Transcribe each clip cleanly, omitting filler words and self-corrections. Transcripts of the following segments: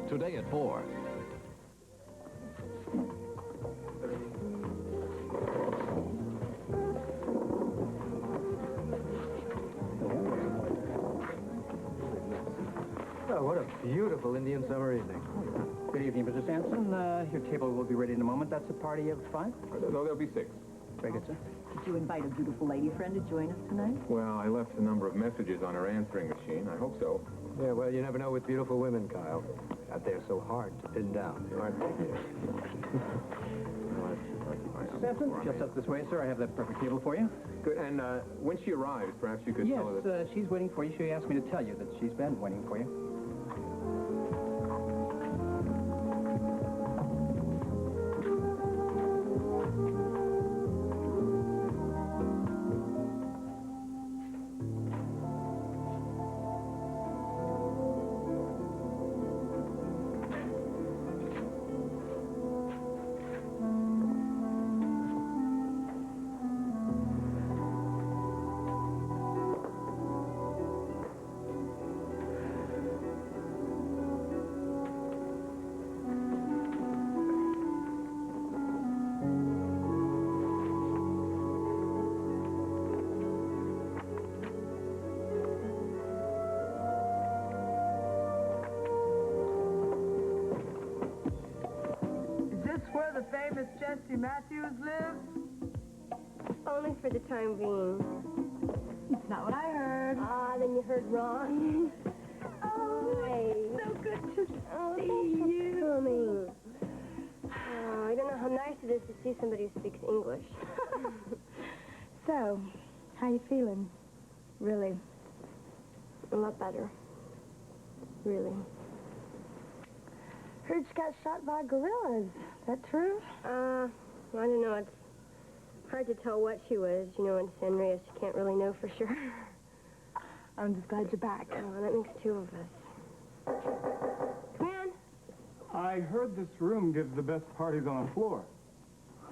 Today at 4. Oh, what a beautiful Indian summer evening. Good evening, Mr. Sampson. Your table will be ready in a moment. That's a party of 5? No, there'll be 6. Very good, sir. Did you invite a beautiful lady friend to join us tonight? Well, I left a number of messages on her answering machine. I hope so. Yeah, well, you never know with beautiful women, Kyle. God, they're so hard to pin down, aren't they? Mr. Sampson, just up this way, sir. I have that perfect table for you. Good. And when she arrives, perhaps you could tell her that... Yes, she's waiting for you. She asked me to tell you that she's been waiting for you. Where the famous Jesse Matthews lives? Only for the time being. That's not what I heard. Ah, then you heard wrong. Oh, Hey. it's so good to see Thanks you. for coming. Oh, I don't know how nice it is to see somebody who speaks English. So, how you feeling? Really? A lot better. Really. Heard you got shot by gorillas. Is that true? I don't know. It's hard to tell what she was. You know, in San Reyes, you can't really know for sure. I'm just glad you're back. Oh, that makes 2 of us. Come on. I heard this room gives the best parties on the floor.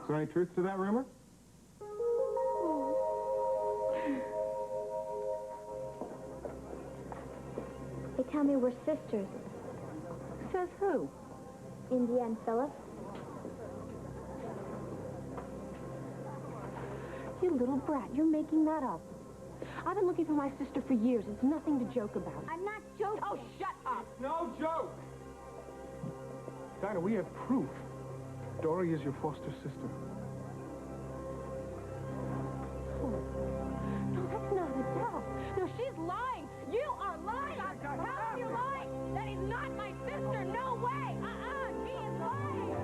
Is there any truth to that rumor? They tell me we're sisters. Says who? India and Philip. You little brat, you're making that up. I've been looking for my sister for years. It's nothing to joke about. I'm not joking. Oh, shut up. No joke! Dinah, we have proof. Dory is your foster sister. No, that's not Adele. No, she's lying. You are lying. How are you lying? That is not my sister. No way. She is lying.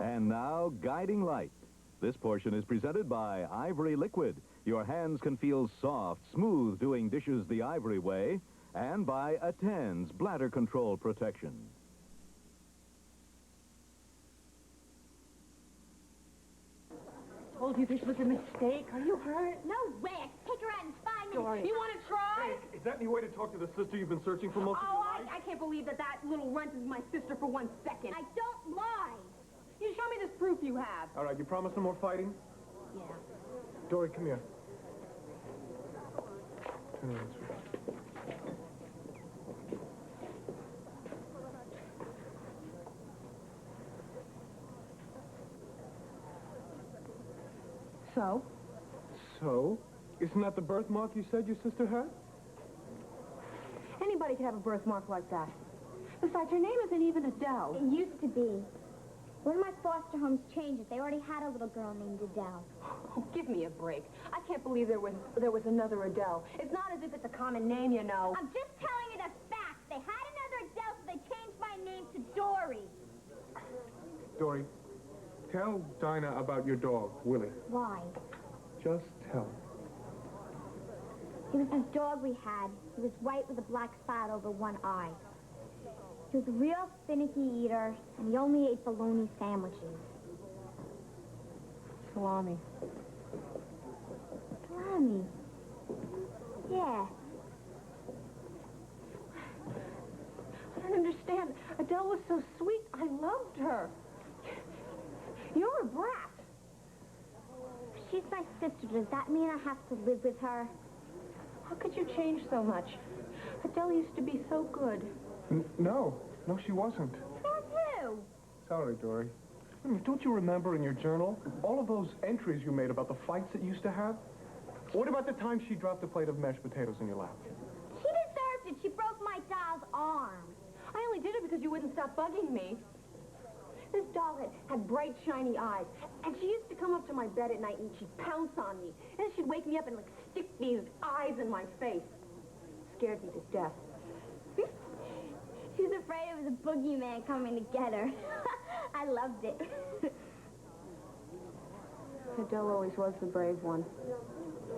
And now, Guiding Light. This portion is presented by Ivory Liquid. Your hands can feel soft, smooth doing dishes the Ivory way. And by Attend's Bladder Control Protection. Told you this was a mistake. Are you hurt? No way. I can take her out in 5 minutes. Dory. You want to try? Is that any way to talk to the sister you've been searching for most of your life? I can't believe that little runt is my sister for 1 second. I don't lie. You show me this proof you have. All right, you promise no more fighting? Yeah. Dory, come here. Turn around, sweetheart. So? So, isn't that the birthmark you said your sister had? Anybody could have a birthmark like that. Besides, her name isn't even Adele. It used to be. One of my foster homes changed it. They already had a little girl named Adele. Oh, give me a break. I can't believe there was another Adele. It's not as if it's a common name, you know. I'm just telling you the facts. They had another Adele, so they changed my name to Dory. Dory, tell Dinah about your dog, Willie. Why? Just tell. He was this dog we had. He was white with a black spot over one eye. He was a real finicky eater, and he only ate bologna sandwiches. salami. Salami. Yeah. I don't understand. Adele was so sweet. I loved her. You're a brat. She's my sister. Does that mean I have to live with her? How could you change so much? Adele used to be so good. No, she wasn't. Says who? Sorry, Dory. I mean, don't you remember in your journal all of those entries you made about the fights that you used to have? What about the time she dropped a plate of mashed potatoes in your lap? She deserved it. She broke my doll's arm. I only did it because you wouldn't stop bugging me. This doll had bright, shiny eyes, and she used to come up to my bed at night and she'd pounce on me. And then she'd wake me up and, like, stick these eyes in my face. Scared me to death. She was afraid it was a boogeyman coming to get her. I loved it. Adele always was the brave one.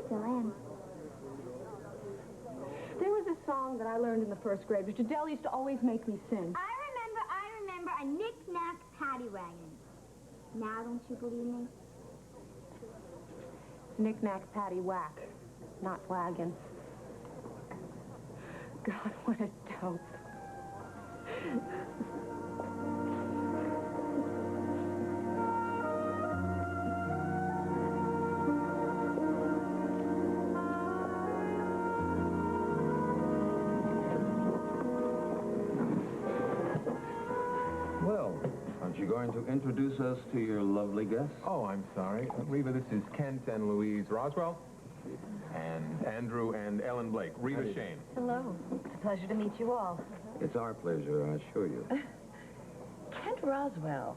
Still am. There was a song that I learned in the first grade, which Adele used to always make me sing. I remember a knick-knack paddywhaggin. Now don't you believe me? Knick-knack, patty-whack, not wagon. God, what a dope. Well, aren't you going to introduce us to your lovely guests? Oh, I'm sorry. Reva, this is Kent and Louise Roswell. And Andrew and Ellen Blake. Reva Shane. Hello. It's a pleasure to meet you all. It's our pleasure, I assure you. Kent Roswell.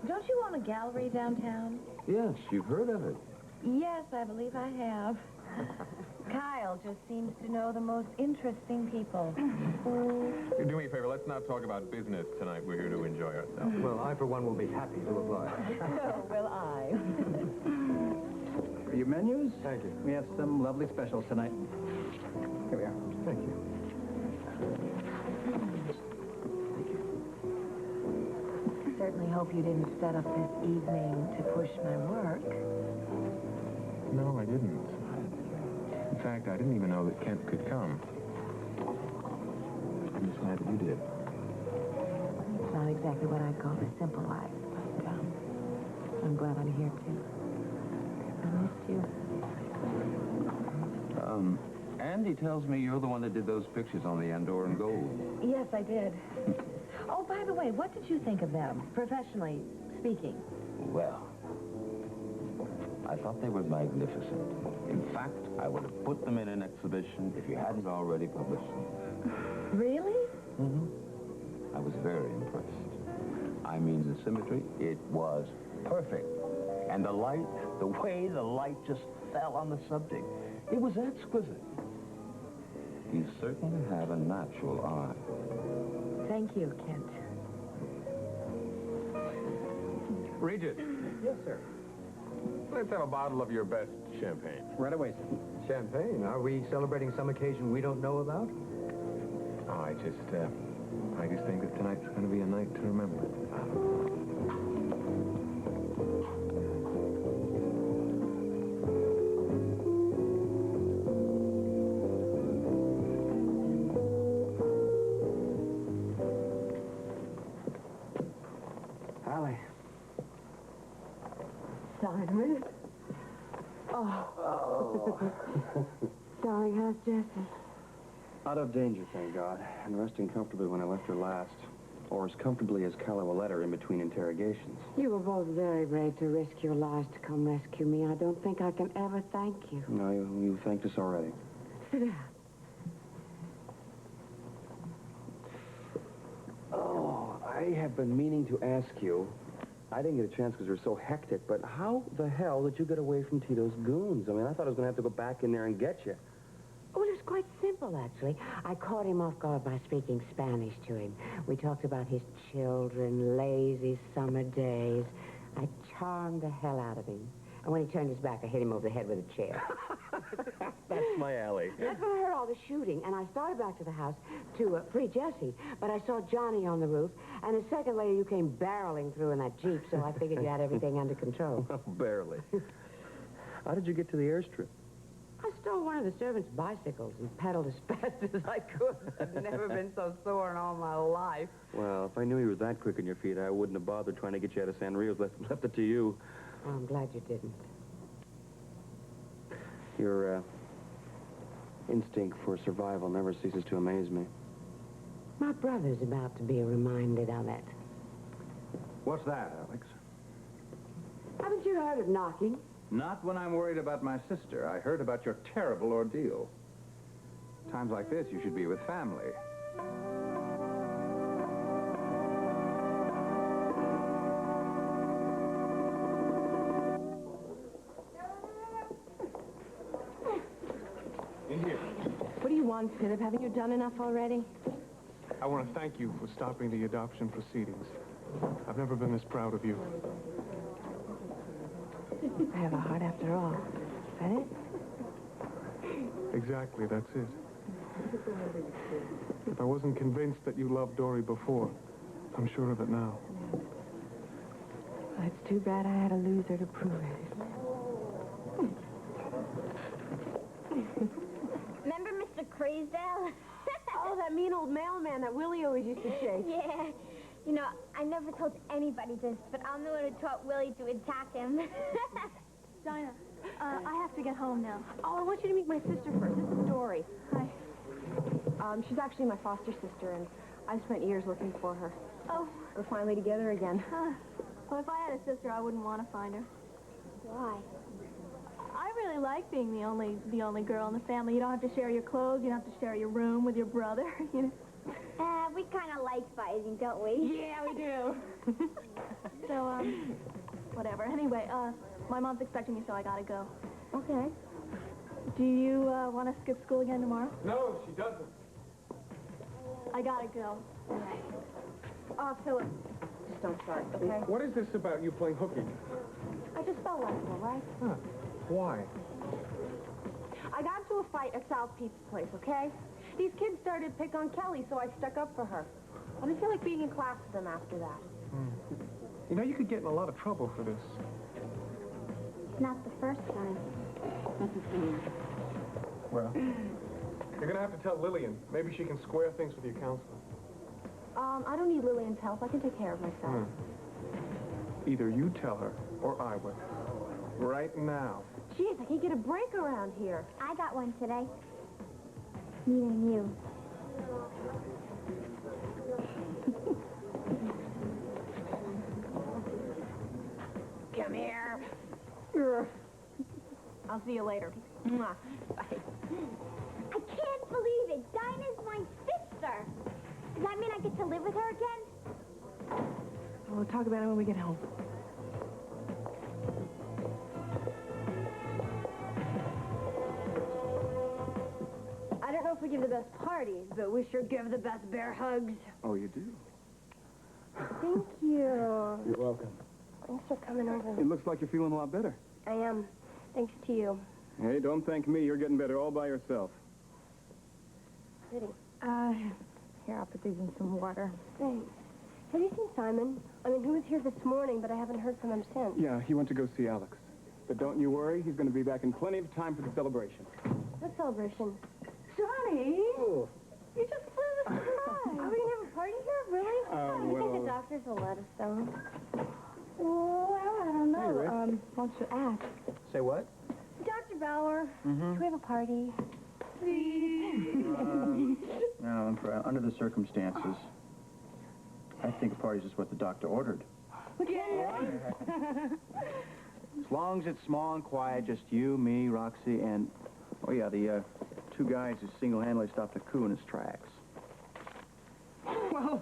Don't you own a gallery downtown? Yes, you've heard of it. Yes, I believe I have. Kyle just seems to know the most interesting people. Do me a favor, let's not talk about business tonight. We're here to enjoy ourselves. Well, I, for one, will be happy to oblige. So will I. For your menus? Thank you. We have some lovely specials tonight. Here we are. Thank you. Certainly hope you didn't set up this evening to push my work. No, I didn't. In fact, I didn't even know that Kent could come. I'm just glad that you did. It's not exactly what I'd call a simple life, but I'm glad I'm here, too. I missed you. Andy tells me you're the one that did those pictures on the Andorran gold. Yes, I did. Oh, by the way, what did you think of them, professionally speaking? Well, I thought they were magnificent. In fact, I would have put them in an exhibition if you hadn't already published them. Really? Mm-hmm. I was very impressed. I mean, the symmetry, it was perfect. And the light, the way the light just fell on the subject, it was exquisite. You certainly have a natural eye. Thank you, Kent. Regis. Yes, sir. Let's have a bottle of your best champagne. Right away, sir. Champagne? Are we celebrating some occasion we don't know about? Oh, I just think that tonight's going to be a night to remember. Allie. Simon? Oh. Darling, how's Jessie? Out of danger, thank God, and resting comfortably when I left her last. Or as comfortably as Carla will let her in between interrogations. You were both very brave to risk your lives to come rescue me. I don't think I can ever thank you. No, you thanked us already. Sit down. Oh, I have been meaning to ask you. I didn't get a chance because we were so hectic, but how the hell did you get away from Tito's goons? I mean, I thought I was going to have to go back in there and get you. Well, it was quite simple, actually. I caught him off guard by speaking Spanish to him. We talked about his children, lazy summer days. I charmed the hell out of him. And when he turned his back, I hit him over the head with a chair. That's my alley. That's when I heard all the shooting, and I started back to the house to free Jessie. But I saw Johnny on the roof, and a second later you came barreling through in that Jeep, so I figured you had everything under control. Barely. How did you get to the airstrip? I stole one of the servants' bicycles and pedaled as fast as I could. I've never been so sore in all my life. Well, if I knew you were that quick on your feet, I wouldn't have bothered trying to get you out of San Rio's. Left it to you. Well, I'm glad you didn't. Your instinct for survival never ceases to amaze me. My brother's about to be reminded of it. What's that, Alex? Haven't you heard of knocking? Not when I'm worried about my sister. I heard about your terrible ordeal. Times like this, you should be with family. In here. What do you want, Philip? Haven't you done enough already? I want to thank you for stopping the adoption proceedings. I've never been this proud of you. I have a heart after all. Is that it? Exactly, that's it. If I wasn't convinced that you loved Dory before, I'm sure of it now. Well, it's too bad I had a loser to prove it. Remember Mr. Crazdale? Oh, that mean old mailman that Willie always used to chase. Yeah. You know, I never told anybody this, but I'm the one who taught Willie to attack him. Dinah, I have to get home now. Oh, I want you to meet my sister first. This is Dory. Hi. She's actually my foster sister, and I've spent years looking for her. Oh. We're finally together again. Well, if I had a sister, I wouldn't want to find her. Why? I really like being the only girl in the family. You don't have to share your clothes. You don't have to share your room with your brother, you know. We kind of like fighting, don't we? Yeah, we do. So, whatever. Anyway, my mom's expecting me, so I gotta go. Okay. Do you, want to skip school again tomorrow? No, she doesn't. I gotta go. Philip, just don't start, okay? What is this about you playing hooky? I just felt like it, all right? Huh. Why? I got into a fight at South Pete's place, okay? These kids started to pick on Kelly, so I stuck up for her. I didn't feel like being in class with them after that. You know, you could get in a lot of trouble for this. Not the first time. Well, you're going to have to tell Lillian. Maybe she can square things with your counselor. I don't need Lillian's help. I can take care of myself. Either you tell her, or I will. Right now. Jeez, I can't get a break around here. I got one today. Meeting you. Come here. I'll see you later. Mwah. Bye. I can't believe it. Dinah's my sister. Does that mean I get to live with her again? We'll talk about it when we get home. I don't know if we give the best parties, but we sure give the best bear hugs. Oh, you do? Thank you. You're welcome. Thanks for coming over. It looks like you're feeling a lot better. I am. Thanks to you. Hey, don't thank me. You're getting better all by yourself. Pretty. Here, I'll put these in some water. Thanks. Have you seen Simon? I mean, he was here this morning, but I haven't heard from him since. Yeah, he went to go see Alex. But don't you worry. He's going to be back in plenty of time for the celebration. What celebration? Johnny! Oh. You just blew the surprise. Are we going to have a party here? Really? I think the doctors will let us, though. Well, I don't know. Hey, Rick. Why don't you ask? Say what? Dr. Bauer, should we have a party? No, under the circumstances, I think a party's just what the doctor ordered. As long as it's small and quiet, just you, me, Roxy, and, oh yeah, the two guys who single-handedly stopped a coup in its tracks. Well,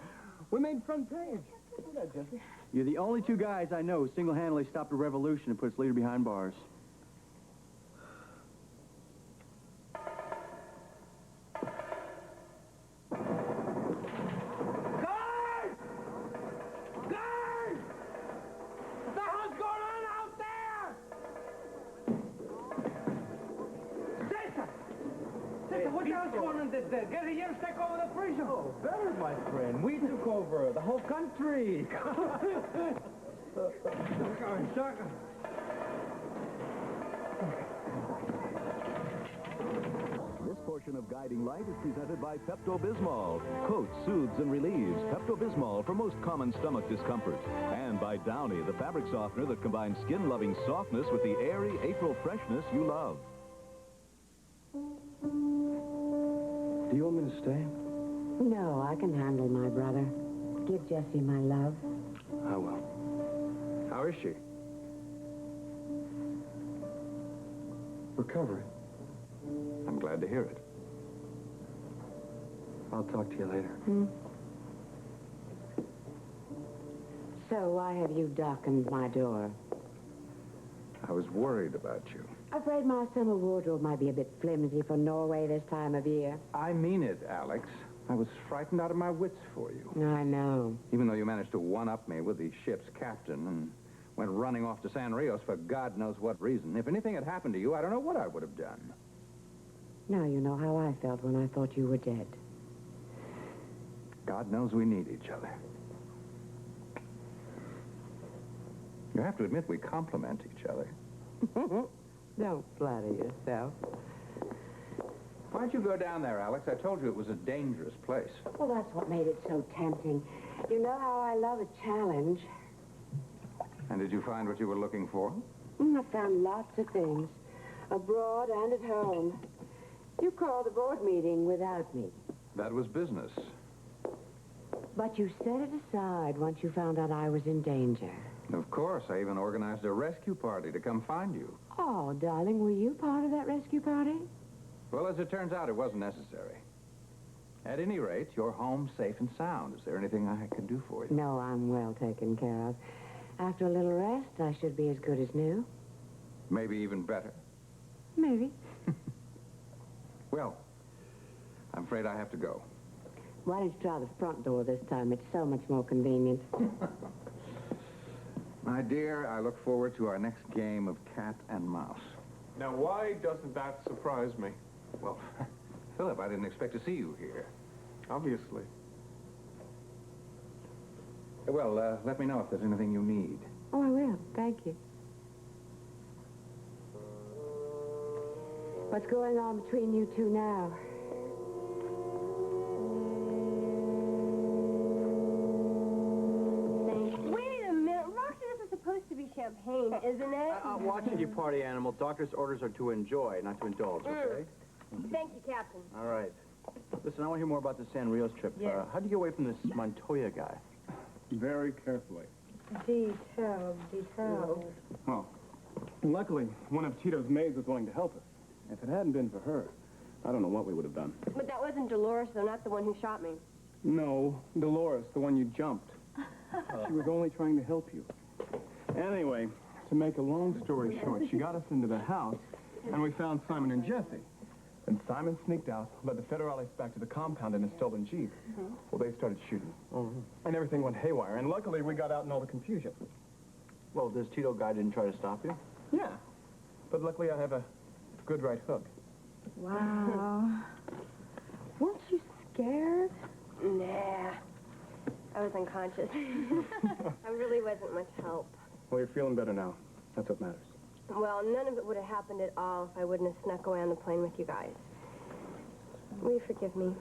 we made front page. Look at that, Jesse. You're the only two guys I know who single-handedly stopped a revolution and put its leader behind bars. that? Get it, yes, take over the freezer. Oh, better, my friend. We took over the whole country. This portion of Guiding Light is presented by Pepto-Bismol. Coats, soothes, and relieves. Pepto-Bismol for most common stomach discomfort. And by Downy, the fabric softener that combines skin-loving softness with the airy April freshness you love. Do you want me to stay? No, I can handle my brother. Give Jessie my love. I will. How is she? Recovering. I'm glad to hear it. I'll talk to you later. So why have you darkened my door? I was worried about you. Afraid my summer wardrobe might be a bit flimsy for Norway this time of year. I mean it, Alex. I was frightened out of my wits for you. I know. Even though you managed to one-up me with the ship's captain and went running off to San Rios for God knows what reason. If anything had happened to you, I don't know what I would have done. Now you know how I felt when I thought you were dead. God knows we need each other. You have to admit we complement each other. Don't flatter yourself. Why don't you go down there, Alex? I told you it was a dangerous place. Well, that's what made it so tempting. You know how I love a challenge. And did you find what you were looking for? I found lots of things, abroad and at home. You called a board meeting without me. That was business. But you set it aside once you found out I was in danger. Of course, I even organized a rescue party to come find you. Oh, darling, were you part of that rescue party? Well, as it turns out, it wasn't necessary. At any rate, you're home safe and sound. Is there anything I can do for you? No, I'm well taken care of. After a little rest, I should be as good as new. Maybe even better. Maybe. Well, I'm afraid I have to go. Why don't you try the front door this time? It's so much more convenient. My dear, I look forward to our next game of cat and mouse. Now, why doesn't that surprise me? Well, Philip, I didn't expect to see you here. Obviously. Well, let me know if there's anything you need. Oh, I will. Thank you. What's going on between you two now? Wait a minute. Roxy, this is supposed to be champagne, isn't it? I'm watching you, party animal. Doctor's orders are to enjoy, not to indulge, okay? Thank you, Captain. All right. Listen, I want to hear more about the San Rios trip. Yes. How'd you get away from this Montoya guy? Very carefully. Detailed. Well, luckily, one of Tito's maids was willing to help us. If it hadn't been for her, I don't know what we would have done. But that wasn't Dolores, though, not the one who shot me. No, Dolores, the one you jumped. She was only trying to help you. Anyway, to make a long story short, she got us into the house, and we found Simon and Jesse. And Simon sneaked out, led the federales back to the compound in a stolen Jeep. Well, they started shooting. And everything went haywire, and luckily we got out in all the confusion. Well, this Tito guy didn't try to stop you? Yeah, but luckily I have a good right hook. Wow. Weren't you scared? Nah. I was unconscious. I really wasn't much help. Well, you're feeling better now. That's what matters. Well, none of it would have happened at all if I wouldn't have snuck away on the plane with you guys. Will you forgive me?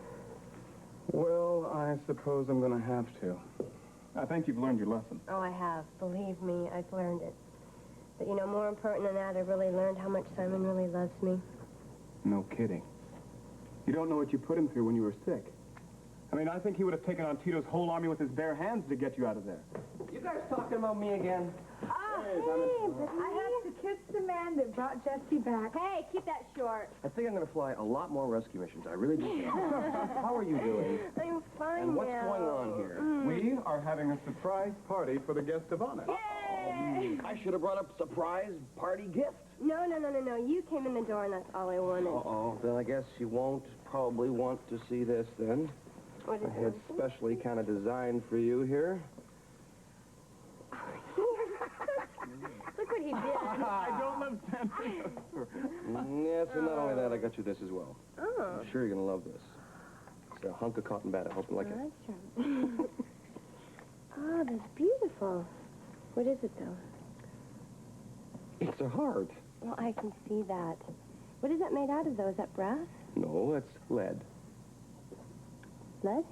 Well, I suppose I'm going to have to. I think you've learned your lesson. Oh, I have. Believe me, I've learned it. But, you know, more important than that, I've really learned how much Simon really loves me. No kidding. You don't know what you put him through when you were sick. I mean, I think he would have taken on Tito's whole army with his bare hands to get you out of there. You guys talking about me again? Hey, I have to kiss the man that brought Jessie back. Hey, keep that short. I think I'm going to fly a lot more rescue missions. I really do. How are you doing? I'm fine And what's now. going on here? We are having a surprise party for the guest of honor. Yay! I should have brought up a surprise party gift. No. You came in the door, and that's all I wanted. Uh-oh. Then I guess you won't probably want to see this then. What is I had specially kind of designed for you here. Look what he did. I don't love Santa. Yeah, so not only that, I got you this as well. Oh. I'm sure you're going to love this. It's a hunk of cotton bat. I hope you like it. That's charming. Oh, that's beautiful. What is it, though? It's a heart. Well, I can see that. What is that made out of, though? Is that brass? No, that's lead. Lead?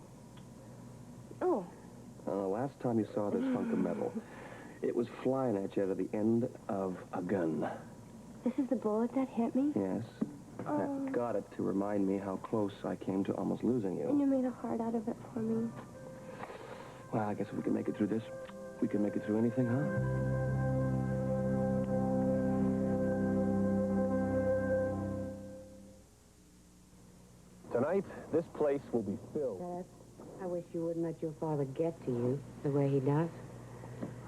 Oh. Last time you saw this hunk of metal, it was flying at you out of the end of a gun. This is the bullet that hit me? Yes. Oh. I got it to remind me how close I came to almost losing you. And you made a heart out of it for me. Well, I guess if we can make it through this, we can make it through anything, huh? Tonight, this place will be filled. I wish you wouldn't let your father get to you the way he does.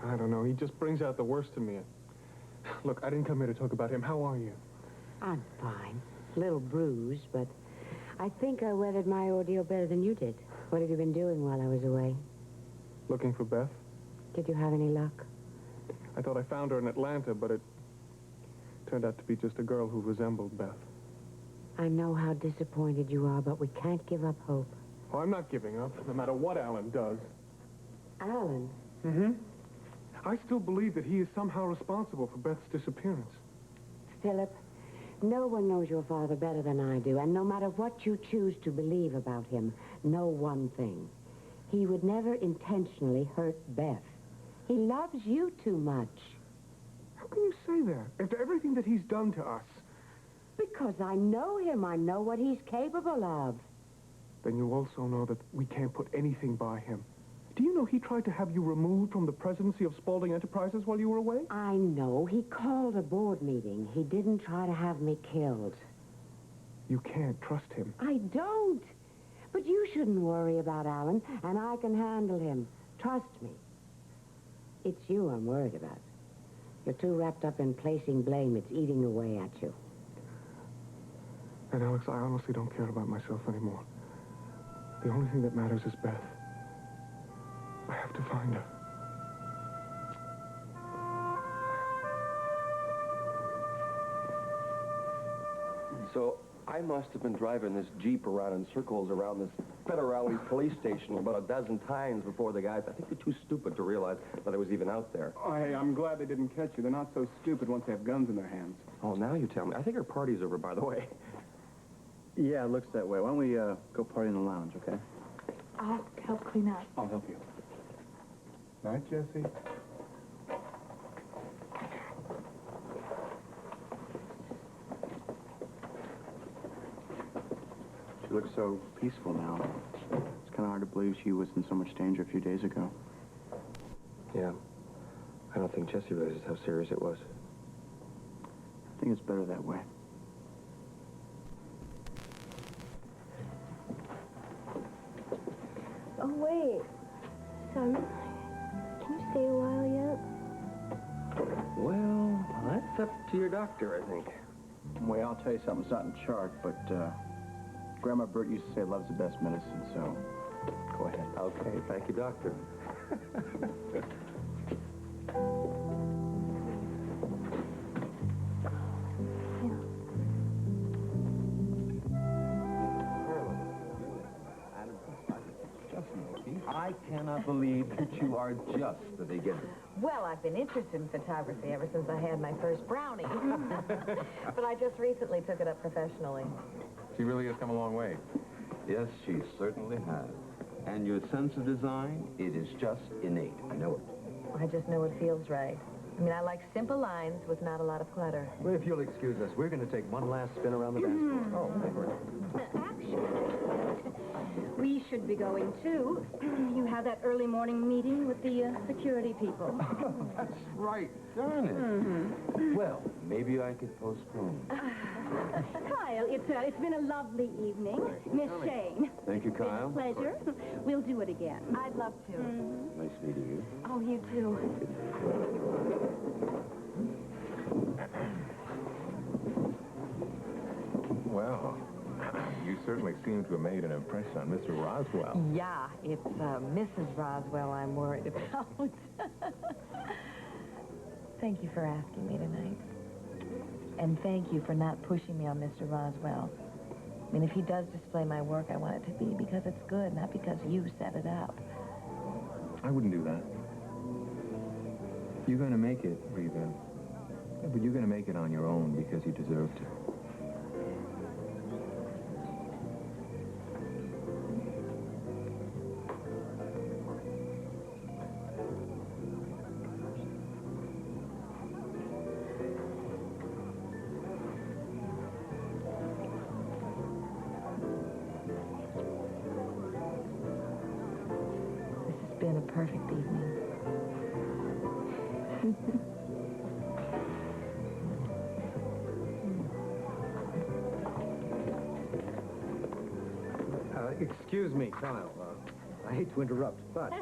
I don't know. He just brings out the worst in me. Look, I didn't come here to talk about him. How are you? I'm fine. A little bruised, but I think I weathered my ordeal better than you did. What have you been doing while I was away? Looking for Beth? Did you have any luck? I thought I found her in Atlanta, but it turned out to be just a girl who resembled Beth. I know how disappointed you are, but we can't give up hope. Oh, I'm not giving up, no matter what Alan does. Alan? Mm-hmm. I still believe that he is somehow responsible for Beth's disappearance. Philip, no one knows your father better than I do, and no matter what you choose to believe about him, know one thing. He would never intentionally hurt Beth. He loves you too much. How can you say that, after everything that he's done to us? Because I know him. I know what he's capable of. Then you also know that we can't put anything by him. Do you know he tried to have you removed from the presidency of Spaulding Enterprises while you were away? I know. He called a board meeting. He didn't try to have me killed. You can't trust him. I don't. But you shouldn't worry about Alan, and I can handle him. Trust me. It's you I'm worried about. You're too wrapped up in placing blame. It's eating away at you. And Alex, I honestly don't care about myself anymore. The only thing that matters is Beth. I have to find her. So I must have been driving this Jeep around in circles around this Federale police station about a dozen times before the guys, I think they're too stupid to realize that I was even out there. Oh, hey, I'm glad they didn't catch you. They're not so stupid once they have guns in their hands. Oh, now you tell me. I think our party's over, by the way. Yeah, it looks that way. Why don't we go party in the lounge, okay? I'll help clean up. I'll help you. Night, Jesse. She looks so peaceful now. It's kind of hard to believe she was in so much danger a few days ago. Yeah. I don't think Jesse realizes how serious it was. I think it's better that way. Oh, wait. Simon, can you stay a while yet? Well, that's up to your doctor, I think. Well, I'll tell you something. It's not in chart, but Grandma Bert used to say love's the best medicine, so go ahead. Okay, thank you, doctor. I cannot believe that you are just the beginner. Well, I've been interested in photography ever since I had my first brownie. But I just recently took it up professionally. She really has come a long way. Yes, she certainly has. And your sense of design, it is just innate. I know it. I just know it feels right. I mean, I like simple lines with not a lot of clutter. Well, if you'll excuse us, we're going to take one last spin around the dance floor. Oh, over. Actually, we should be going, too. You have that early morning meeting with the security people. That's right. Darn it. Well, maybe I could postpone. Kyle, it's been a lovely evening. Miss Shane. Thank you, Kyle. Pleasure. We'll do it again. I'd love to. Nice meeting you. Oh, you too. Well, you certainly seem to have made an impression on Mr. Roswell. Yeah, it's Mrs. Roswell I'm worried about. Thank you for asking me tonight. And thank you for not pushing me on Mr. Roswell. I mean, if he does display my work, I want it to be because it's good, not because you set it up. I wouldn't do that. You're going to make it, Reva. Yeah, but you're going to make it on your own because you deserve to. This has been a perfect evening. Excuse me, Kyle. I hate to interrupt, but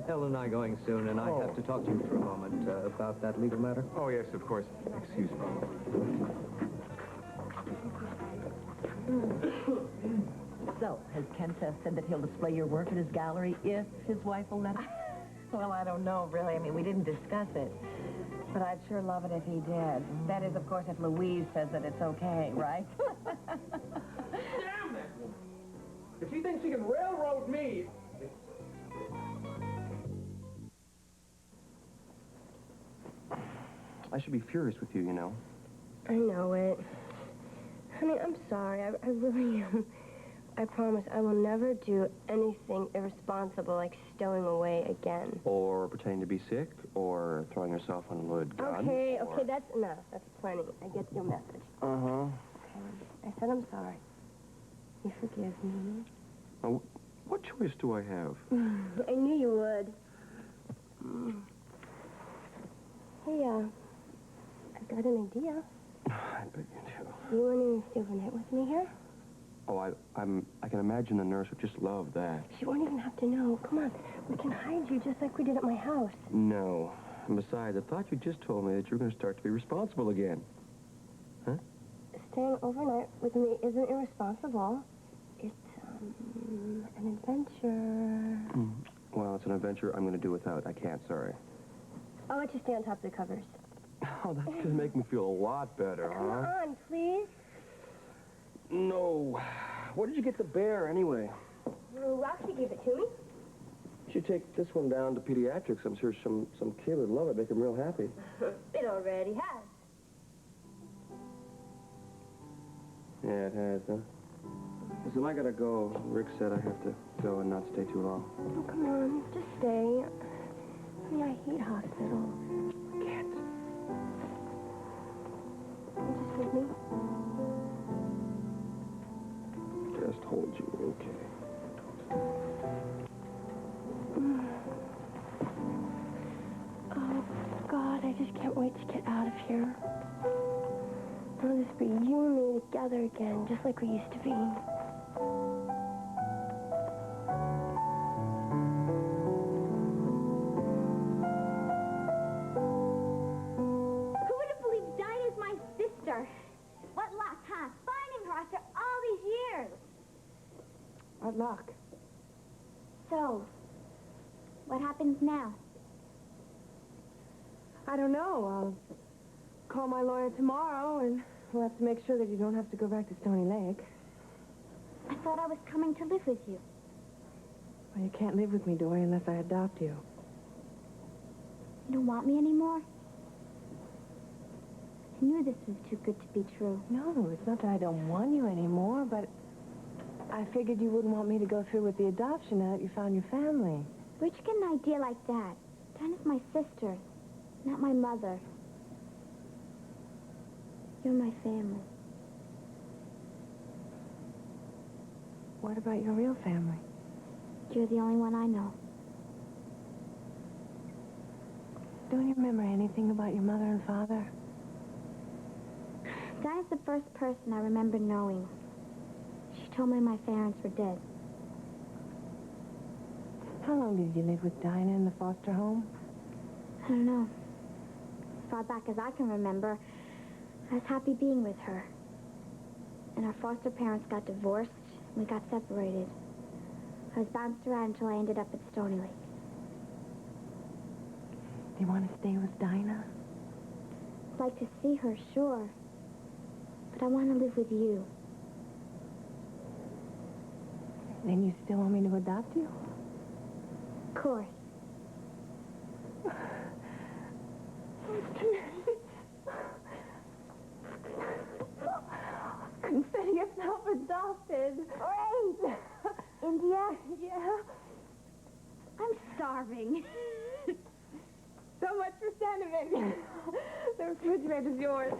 Ellen and I going soon, and I have to talk to you for a moment about that legal matter. Oh, yes, of course. Excuse me. So, has Ken said that he'll display your work at his gallery if his wife will let him? Well, I don't know, really. I mean, we didn't discuss it. But I'd sure love it if he did. That is, of course, if Louise says that it's okay, right? Damn it! If she thinks she can railroad me... I should be furious with you, you know. I know it. Honey, I'm sorry. I really am. I promise I will never do anything irresponsible like stowing away again. Or pretending to be sick, or throwing yourself on a loaded gun. Okay, that's enough. That's plenty. I get your message. Uh-huh. I said I'm sorry. You forgive me? Now, what choice do I have? I knew you would. Hey, I've got an idea. I bet you do. You want to stay overnight with me here? Oh, I can imagine the nurse would just love that. She won't even have to know. Come on, we can hide you just like we did at my house. No. And besides, I thought you just told me that you're going to start to be responsible again. Huh? Staying overnight with me isn't irresponsible. It's, an adventure. Well, it's an adventure I'm going to do without. I can't, sorry. I'll let you stay on top of the covers. Oh, that's going to make me feel a lot better, Come on, please. No. Where did you get the bear, anyway? Well, Roxy gave it to me. You should take this one down to pediatrics. I'm sure some kid would love it, make him real happy. It already has. Yeah, it has, huh? Listen, I gotta go. Rick said I have to go and not stay too long. Oh, come on, just stay. I mean, I hate hospitals. I can't. Just with me? Just hold you, okay. Oh, God, I just can't wait to get out of here. It'll just be you and me together again, just like we used to be. Who would have believed Dinah's my sister? What luck, huh? Finding her after all these years. What luck? So, what happens now? I don't know. I'll call my lawyer tomorrow, and we'll have to make sure that you don't have to go back to Stony Lake. I thought I was coming to live with you. Well, you can't live with me, Dory, unless I adopt you. You don't want me anymore? I knew this was too good to be true. No, it's not that I don't want you anymore, but I figured you wouldn't want me to go through with the adoption now that you found your family. Where'd you get an idea like that? Dinah's my sister, not my mother. You're my family. What about your real family? You're the only one I know. Don't you remember anything about your mother and father? Dinah's the first person I remember knowing. She told me my parents were dead. How long did you live with Dinah in the foster home? I don't know. As far back as I can remember, I was happy being with her. And our foster parents got divorced, and we got separated. I was bounced around until I ended up at Stony Lake. Do you want to stay with Dinah? I'd like to see her, sure. But I want to live with you. Then you still want me to adopt you? Of course. Consider yourself adopted. Great! India? Yeah. I'm starving. So much for sentiment. The refrigerator's yours.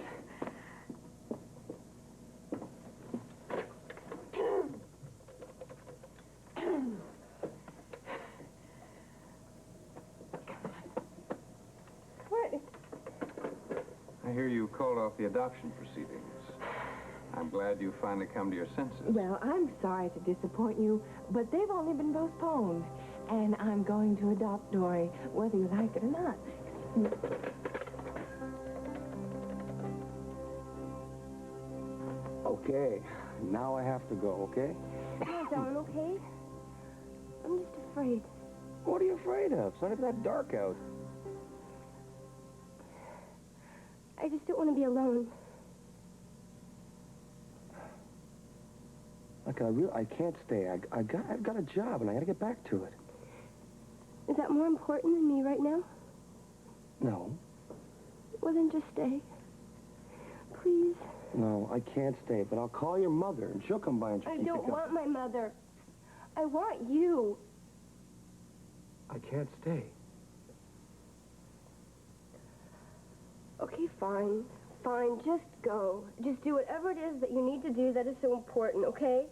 What? I hear you called off the adoption proceedings. I'm glad you finally come to your senses. Well, I'm sorry to disappoint you, but they've only been postponed. And I'm going to adopt Dory, whether you like it or not. Okay, now I have to go, okay? No, darling, okay? I'm just afraid. What are you afraid of? It's not even that dark out. I just don't want to be alone. Look, I can't stay. I've got a job, and I got to get back to it. Is that more important than me right now? No. Well, then just stay. Please. No, I can't stay, but I'll call your mother, and she'll come by and I keep don't you want my mother. I want you. I can't stay. Okay, fine. Fine, just go. Just do whatever it is that you need to do that is so important, okay?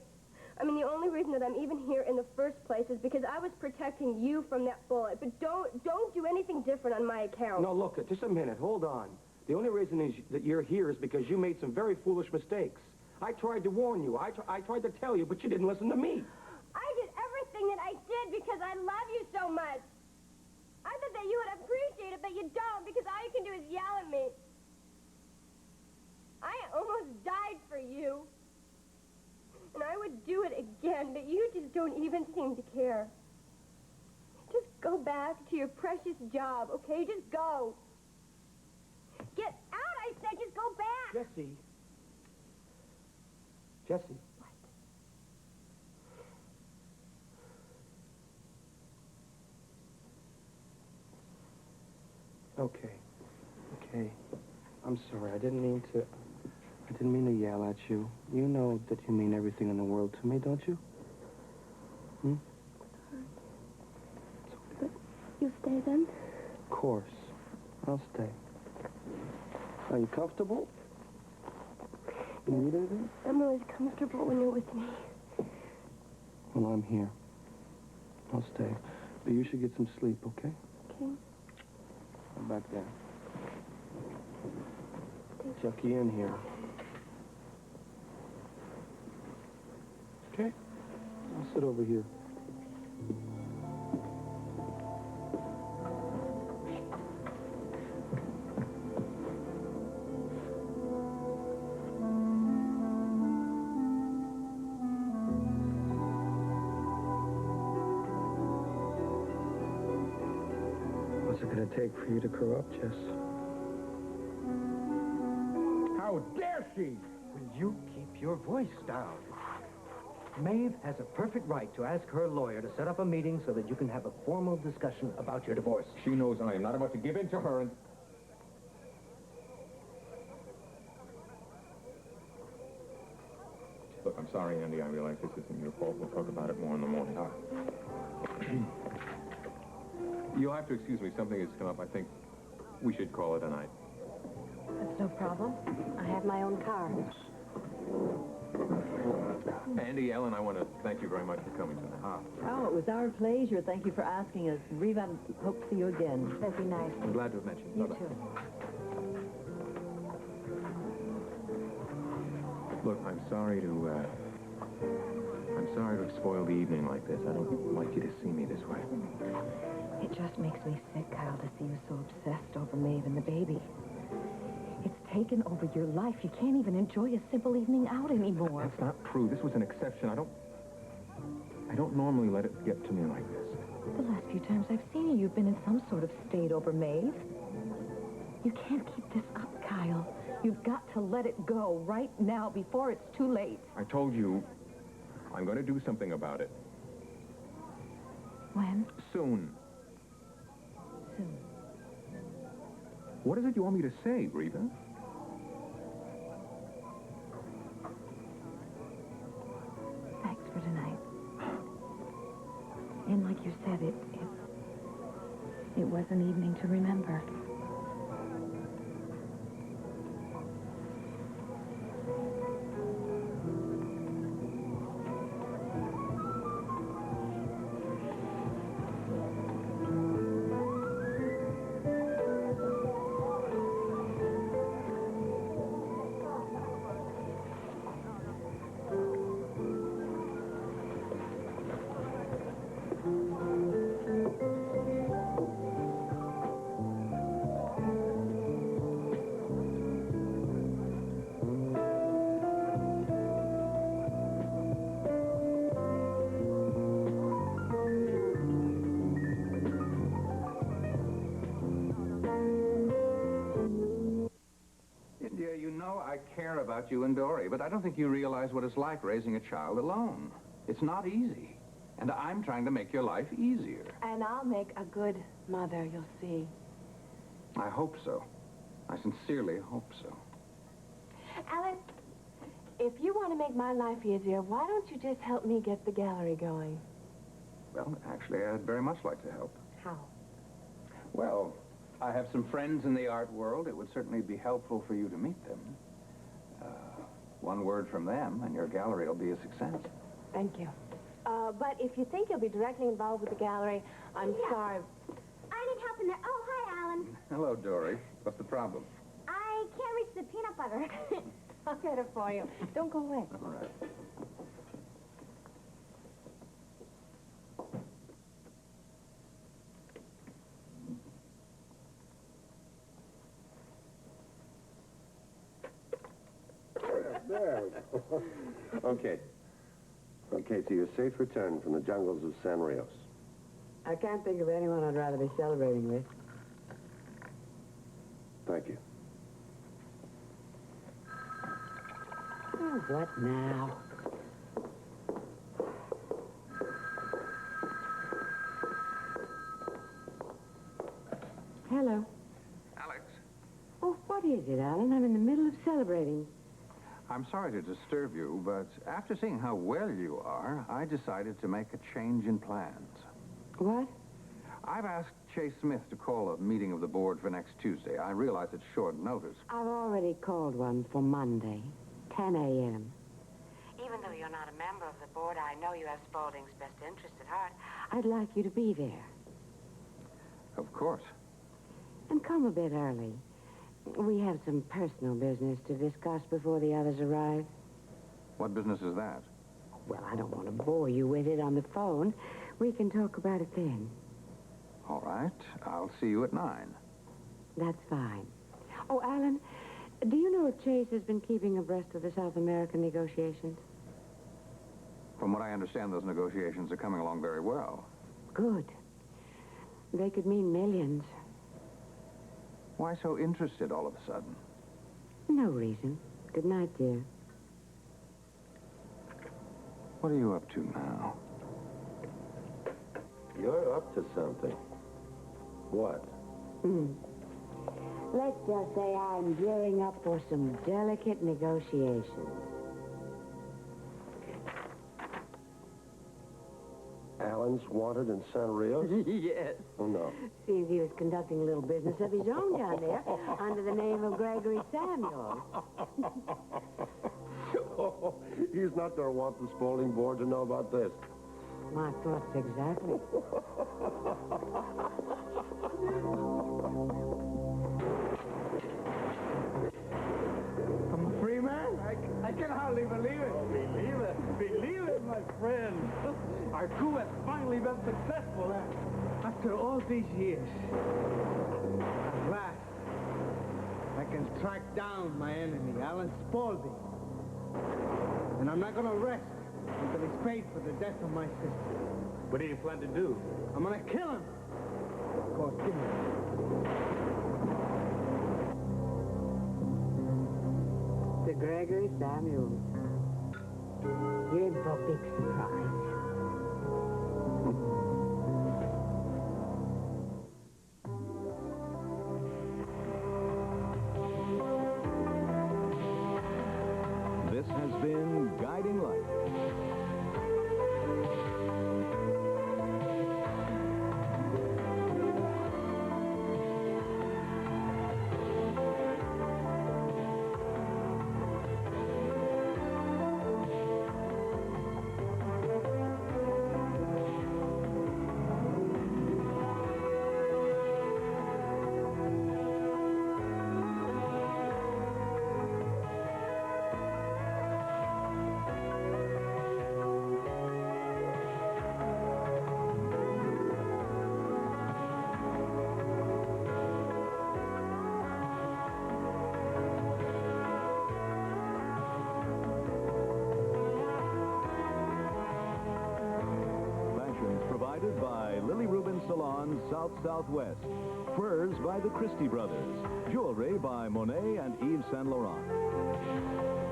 I mean, the only reason that I'm even here in the first place is because I was protecting you from that bullet. But don't do anything different on my account. No, look, just a minute. Hold on. The only reason that you're here is because you made some very foolish mistakes. I tried to warn you. I tried to tell you, but you didn't listen to me. I did everything that I did because I love you so much. I thought that you would appreciate it, but you don't because all you can do is yell at me. I almost died for you. And I would do it again, but you just don't even seem to care. Just go back to your precious job, okay? Just go. Get out, I said. Just go back. Jessie. Jessie. What? Okay. I'm sorry. I didn't mean to yell at you. You know that you mean everything in the world to me, don't you? Hmm? But you stay then? Of course. I'll stay. Are you comfortable? You need anything? I'm always comfortable when you're with me. Well, I'm here. I'll stay. But you should get some sleep, okay? Okay. I'm back there. Chuck you in here. Okay? I'll sit over here. What's it gonna take for you to grow up, Jess? How dare she? Will you keep your voice down? Maeve has a perfect right to ask her lawyer to set up a meeting so that you can have a formal discussion about your divorce. She knows I am not about to give in to her and... Look, I'm sorry, Andy. I realize this isn't your fault. We'll talk about it more in the morning. You'll have to excuse me. Something has come up. I think we should call it a night. That's no problem. I have my own car. Andy, Ellen, I want to thank you very much for coming to the house. Oh, it was our pleasure. Thank you for asking us. Reva, hope to see you again. That'd be nice. I'm glad to have met you. You Bye-bye. too. Look, I'm sorry to have spoiled the evening like this. I don't like you to see me this way. It just makes me sick, Kyle, to see you so obsessed over Maeve and the baby. It's taken over your life. You can't even enjoy a simple evening out anymore. That's not true. This was an exception. I don't normally let it get to me like this. The last few times I've seen you, you've been in some sort of state over Maeve. You can't keep this up, Kyle. You've got to let it go right now before it's too late. I told you I'm going to do something about it. When? Soon. Soon. What is it you want me to say, Rita? Thanks for tonight. And like you said, it was an evening to remember. India, you know I care about you and Dory, but I don't think you realize what it's like raising a child alone. It's not easy. And I'm trying to make your life easier. And I'll make a good mother, you'll see. I hope so. I sincerely hope so. Alan, if you want to make my life easier, why don't you just help me get the gallery going? Well, actually, I'd very much like to help. How? Well, I have some friends in the art world. It would certainly be helpful for you to meet them. One word from them, and your gallery will be a success. Thank you. But if you think you'll be directly involved with the gallery, I'm sorry. I need help in there. Oh, hi, Alan. Hello, Dory. What's the problem? I can't reach the peanut butter. I'll get it for you. Don't go away. All right. There we go. Okay. Okay, to your safe return from the jungles of San Rios. I can't think of anyone I'd rather be celebrating with. Thank you. Oh, what now? Hello. Alex, Oh, what is it, Alan? I'm in the middle of celebrating. I'm sorry to disturb you, but after seeing how well you are, I decided to make a change in plans. What? I've asked Chase Smith to call a meeting of the board for next Tuesday. I realize it's short notice. I've already called one for Monday, 10 a.m. Even though you're not a member of the board, I know you have Spaulding's best interest at heart. I'd like you to be there. Of course. And come a bit early. We have some personal business to discuss before the others arrive. What business is that? Well, I don't want to bore you with it on the phone. We can talk about it then. All right. I'll see you at 9. That's fine. Oh, Alan, do you know if Chase has been keeping abreast of the South American negotiations? From what I understand, those negotiations are coming along very well. Good. They could mean millions. Why so interested all of a sudden? No reason. Good night, dear. What are you up to now? You're up to something. What? Let's just say I'm gearing up for some delicate negotiations. Alan's wanted in San Rios? Yes. Oh, no. Seems he was conducting a little business of his own down there under the name of Gregory Samuel. Oh, he's not going to want the Spaulding board to know about this. My thoughts exactly. I'm a free man? I can hardly believe it. Believe it? Believe it, my friend. Our coup has finally been successful after all these years. At last, I can track down my enemy, Alan Spaulding. And I'm not going to rest until he's paid for the death of my sister. What do you plan to do? I'm going to kill him. Of course, kill him. To Gregory Samuel. You're in for a big surprise. Salons South-Southwest. Furs by the Christie Brothers. Jewelry by Monet and Yves Saint Laurent.